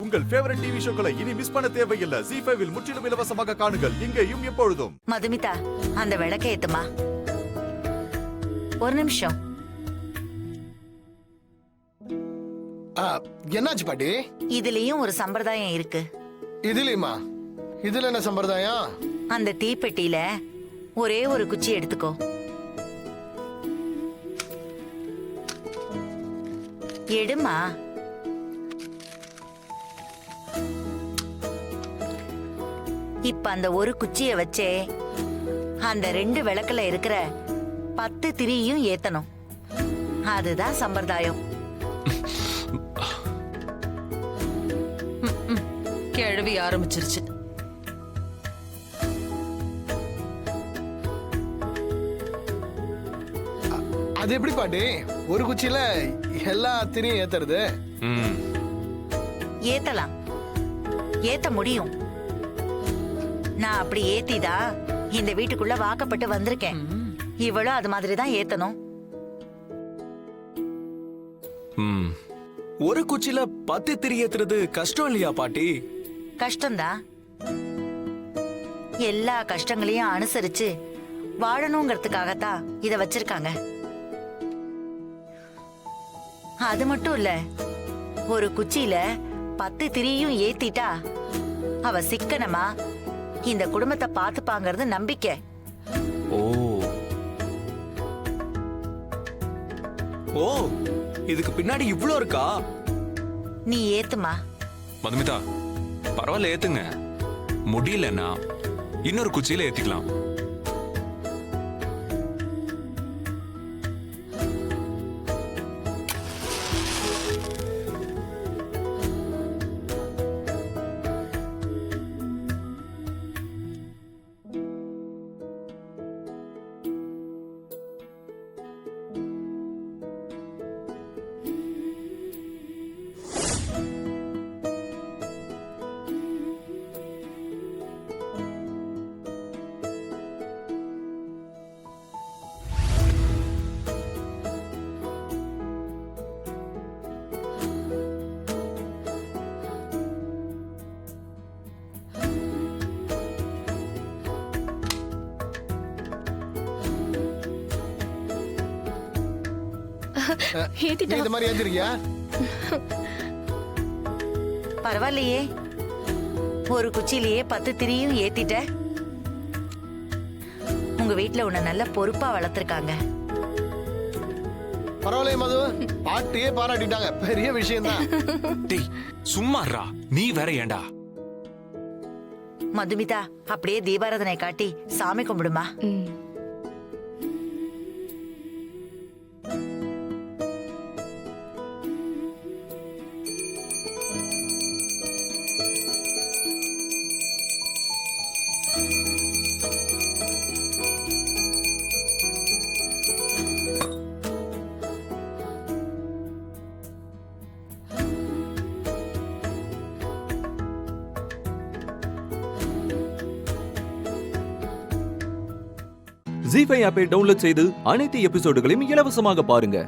உங்கள் favourite TV ஷோக்களை இனி miss பண்ண தேவையில்லை. ZEE5 இல் முற்றிலும் இலவசமாக காணுங்கள், இங்கேயும் எப்பொழுதும். மதுமிதா, அந்த விளக்கை ஏத்துமா. ஒரு நிமிஷம். என்னாச்சு பாட்டி? இதுலயும் ஒரு சம்பிரதாயம் இருக்கு. இதுலயுமா? இதுல என்ன சம்பிரதாயம்? அந்த தீப்பெட்டியில ஒரே ஒரு குச்சி எடுத்துக்கோ. எடுமா. இப்ப அந்த ஒரு குச்சிய வச்சே அந்த 2 விளக்குல இருக்கிற 10 திரியும் ஏத்தணும். அதுதான் சம்பிரதாயம். கிழவி ஆரம்பிச்சிருச்சு. அது எப்படி பாட்டி ஒரு குச்சியில எல்லா திரியும் ஏத்துறது? ஏத்தலாம், ஏத்த முடியும். நான் அப்படி ஏத்திதான் இந்த வீட்டுக்குள்ள வாக்கப்பட்டு வந்திருக்கேன். இவளும் அது மாதிரிதான் ஏத்தணும். ஒரு குச்சில 10 திரி ஏத்துறது கஷ்டம் இல்லையா பாட்டி? கஷ்டம்தான். எல்லா கஷ்டங்களையும் அனுசரிச்சு வாழணுங்கிறதுக்காகத்தான் இத வச்சிருக்காங்க. அது மட்டும் இல்ல, ஒரு குச்சியில 10 திரியும் ஏத்திட்டா அவ சிக்கனமா இந்த குடும்பத்தை பாத்துப்பாங்கிறது நம்பிக்கை. ஓ ஓ, இதுக்கு பின்னாடி இவ்ளோ இருக்கா? நீ ஏத்துமா. மதுமிதா, பரவாயில்ல ஏத்துங்க. முடியலன்னா இன்னொரு குச்சியில ஏத்திக்கலாம். நீ இந்த மாதிரி ஏத்திருக்கியா? பரவாயில்லையே, ஒரு குச்சியிலேயே 10 திரியும் ஏத்திட்ட. உங்க வீட்டுல உன்னை நல்ல பொறுப்பா வளர்த்திருக்காங்க. பரவாயில்லையே மது, பாட்டியே பாராட்டிட்டாங்க. பெரிய விஷயம் தான். டேய் சும்மாறா, நீ வேற ஏண்டா? மதுமிதா, அப்படியே தீபாராதனை காட்டி சாமி கும்பிடுமா. ZEE5 ஆப்பை டவுன்லோட் செய்து அனைத்து எபிசோடுகளையும் இலவசமாக பாருங்க.